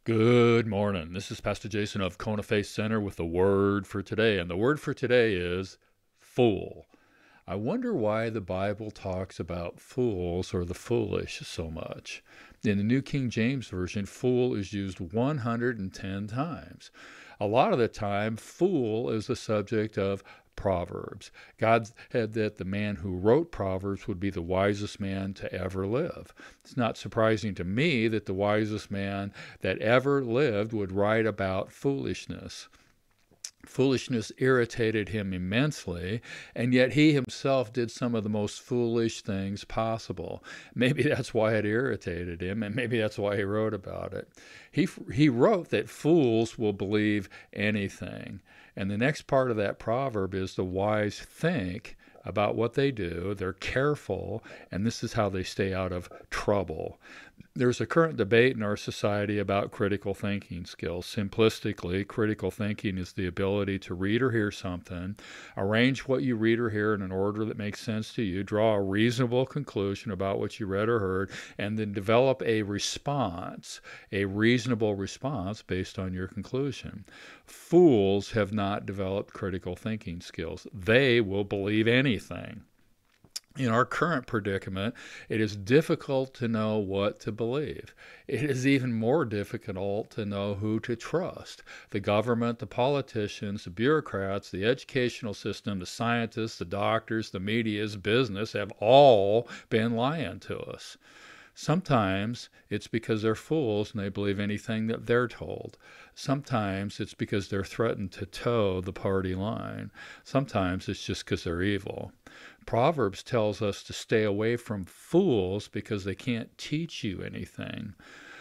Good morning. This is Pastor Jason of Kona Faith Center with the word for today. And the word for today is fool. I wonder why the Bible talks about fools or the foolish so much. In the New King James Version, fool is used 110 times. A lot of the time, fool is the subject of Proverbs. God said that the man who wrote Proverbs would be the wisest man to ever live. It's not surprising to me that the wisest man that ever lived would write about foolishness. Foolishness irritated him immensely, and yet he himself did some of the most foolish things possible. Maybe that's why it irritated him, and maybe that's why he wrote about it. He wrote that fools will believe anything. And the next part of that proverb is the wise think about what they do. They're careful, and this is how they stay out of trouble. There's a current debate in our society about critical thinking skills. Simplistically, critical thinking is the ability to read or hear something, arrange what you read or hear in an order that makes sense to you, draw a reasonable conclusion about what you read or heard, and then develop a response, a reasonable response based on your conclusion. Fools have not developed critical thinking skills. They will believe anything. In our current predicament, it is difficult to know what to believe. It is even more difficult to know who to trust. The government, the politicians, the bureaucrats, the educational system, the scientists, the doctors, the media's business have all been lying to us. Sometimes it's because they're fools and they believe anything that they're told. Sometimes it's because they're threatened to toe the party line. Sometimes it's just because they're evil. Proverbs tells us to stay away from fools because they can't teach you anything.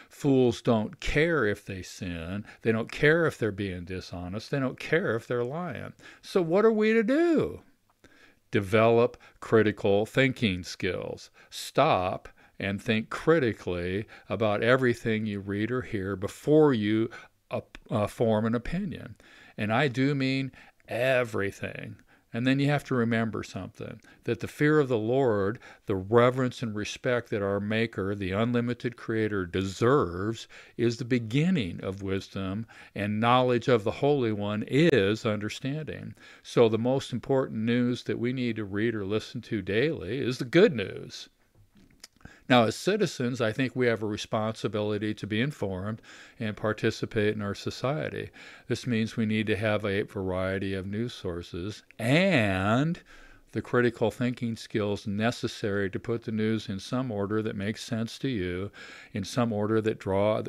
Fools don't care if they sin. They don't care if they're being dishonest. They don't care if they're lying. So what are we to do? Develop critical thinking skills. Stop and think critically about everything you read or hear before you form an opinion. And I do mean everything. And then you have to remember something, that the fear of the Lord, the reverence and respect that our Maker, the unlimited Creator, deserves, is the beginning of wisdom, and knowledge of the Holy One is understanding. So the most important news that we need to read or listen to daily is the good news. Now, as citizens, I think we have a responsibility to be informed and participate in our society. This means we need to have a variety of news sources and the critical thinking skills necessary to put the news in some order that makes sense to you, in some order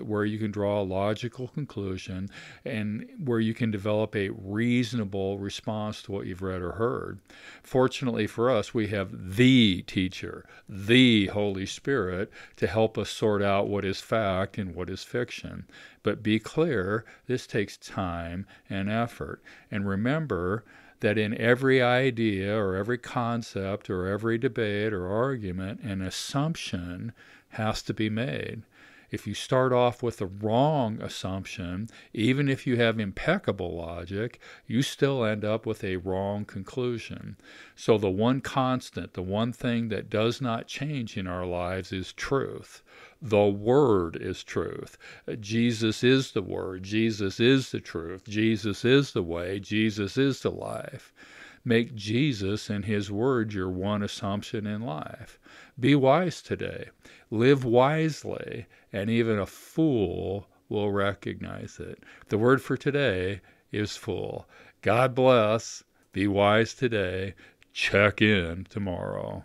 where you can draw a logical conclusion, and where you can develop a reasonable response to what you've read or heard. Fortunately for us, we have the teacher, the Holy Spirit, to help us sort out what is fact and what is fiction. But be clear, this takes time and effort. And remember that in every idea or every concept or every debate or argument, an assumption has to be made. If you start off with the wrong assumption, even if you have impeccable logic, you still end up with a wrong conclusion. So the one constant, the one thing that does not change in our lives is truth. The Word is truth. Jesus is the Word. Jesus is the truth. Jesus is the way. Jesus is the life. Make Jesus and His Word your one assumption in life. Be wise today. Live wisely, and even a fool will recognize it. The word for today is fool. God bless. Be wise today. Check in tomorrow.